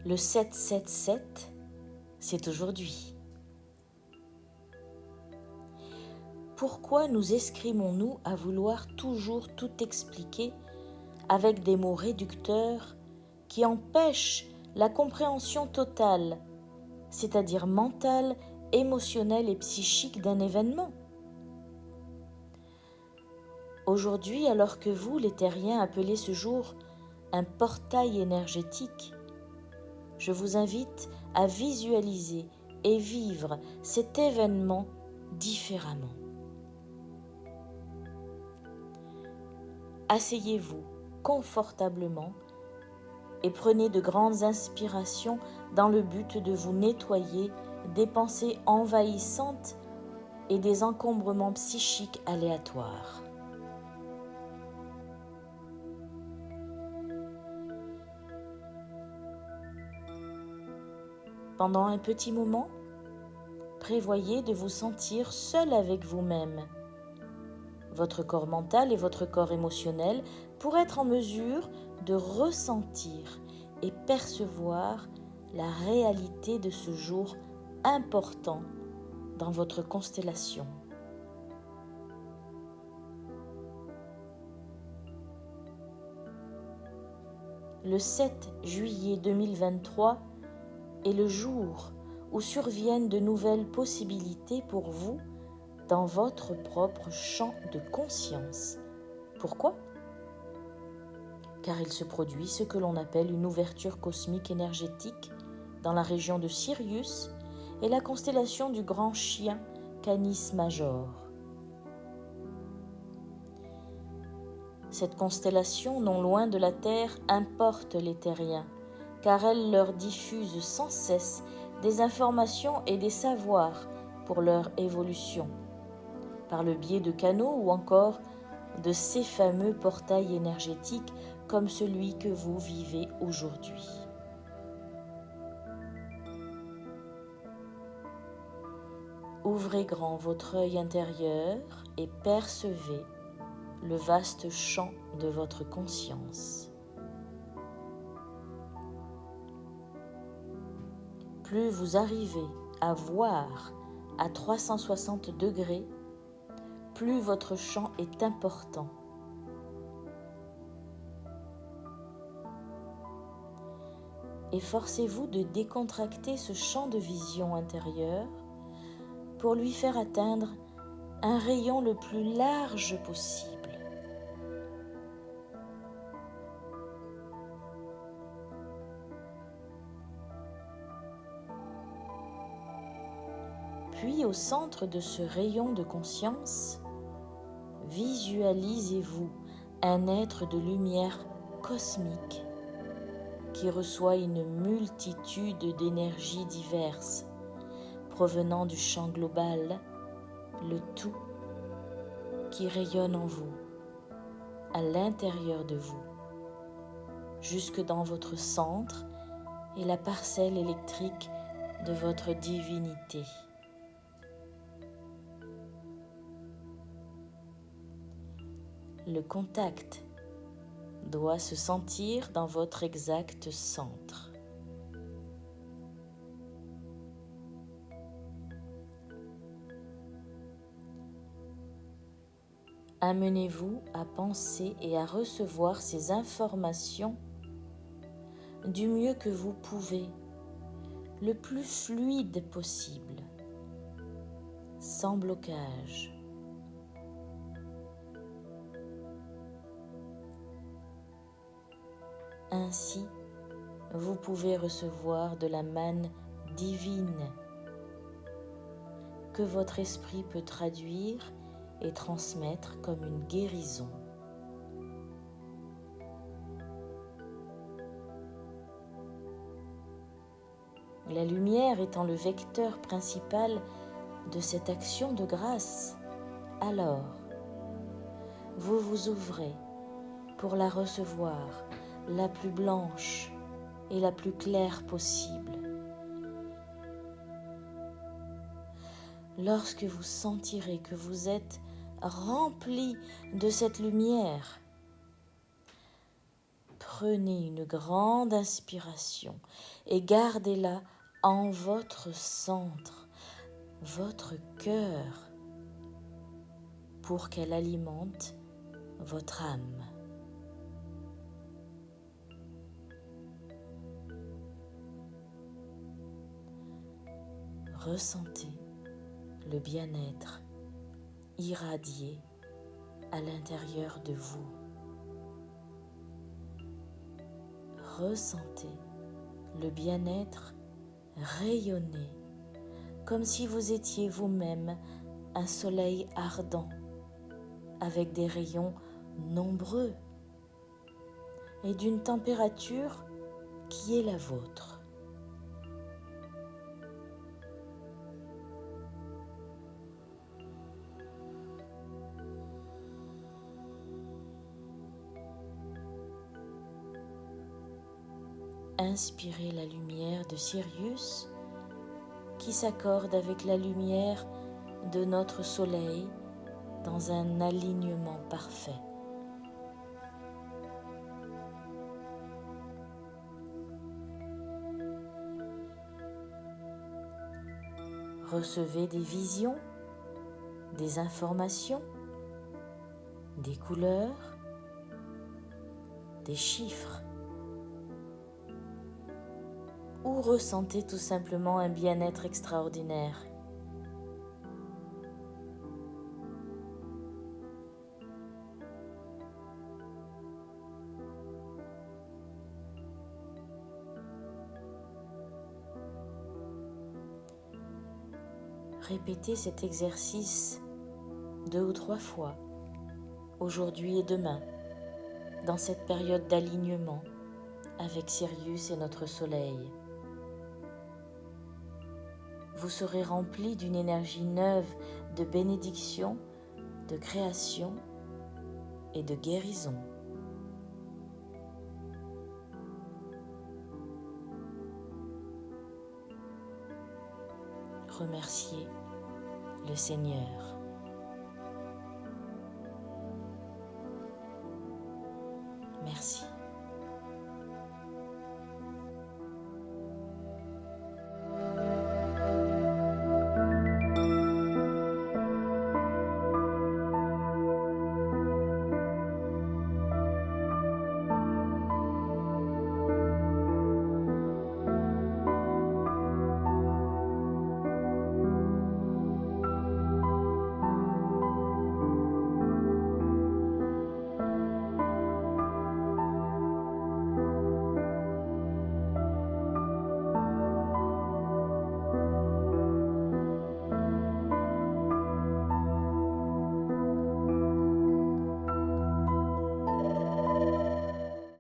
Le 777, c'est aujourd'hui. Pourquoi nous escrimons-nous à vouloir toujours tout expliquer avec des mots réducteurs qui empêchent la compréhension totale, c'est-à-dire mentale, émotionnelle et psychique d'un événement? Aujourd'hui, alors que vous, les terriens, appelez ce jour un portail énergétique, je vous invite à visualiser et vivre cet événement différemment. Asseyez-vous confortablement et prenez de grandes inspirations dans le but de vous nettoyer des pensées envahissantes et des encombrements psychiques aléatoires. Pendant un petit moment, prévoyez de vous sentir seul avec vous-même, votre corps mental et votre corps émotionnel, pour être en mesure de ressentir et percevoir la réalité de ce jour important dans votre constellation. Le 7 juillet 2023 est le jour où surviennent de nouvelles possibilités pour vous dans votre propre champ de conscience. Pourquoi ? Car il se produit ce que l'on appelle une ouverture cosmique énergétique dans la région de Sirius et la constellation du grand chien Canis Major. Cette constellation, non loin de la Terre, importe les terriens, car elle leur diffuse sans cesse des informations et des savoirs pour leur évolution, par le biais de canaux ou encore de ces fameux portails énergétiques comme celui que vous vivez aujourd'hui. Ouvrez grand votre œil intérieur et percevez le vaste champ de votre conscience. Plus vous arrivez à voir à 360 degrés, plus votre champ est important. Efforcez-vous de décontracter ce champ de vision intérieure pour lui faire atteindre un rayon le plus large possible. Puis au centre de ce rayon de conscience, visualisez-vous un être de lumière cosmique qui reçoit une multitude d'énergies diverses provenant du champ global, le tout qui rayonne en vous, à l'intérieur de vous, jusque dans votre centre et la parcelle électrique de votre divinité. Le contact doit se sentir dans votre exact centre. Amenez-vous à penser et à recevoir ces informations du mieux que vous pouvez, le plus fluide possible, sans blocage. Ainsi, vous pouvez recevoir de la manne divine que votre esprit peut traduire et transmettre comme une guérison. La lumière étant le vecteur principal de cette action de grâce, alors vous vous ouvrez pour la recevoir la plus blanche et la plus claire possible. Lorsque vous sentirez que vous êtes rempli de cette lumière, prenez une grande inspiration et gardez-la en votre centre, votre cœur, pour qu'elle alimente votre âme. Ressentez le bien-être irradié à l'intérieur de vous. Ressentez le bien-être rayonner comme si vous étiez vous-même un soleil ardent avec des rayons nombreux et d'une température qui est la vôtre. Inspirez la lumière de Sirius qui s'accorde avec la lumière de notre soleil dans un alignement parfait. Recevez des visions, des informations, des couleurs, des chiffres, ou ressentez tout simplement un bien-être extraordinaire. Répétez cet exercice 2 ou 3 fois, aujourd'hui et demain, dans cette période d'alignement avec Sirius et notre Soleil. Vous serez rempli d'une énergie neuve de bénédiction, de création et de guérison. Remerciez le Seigneur.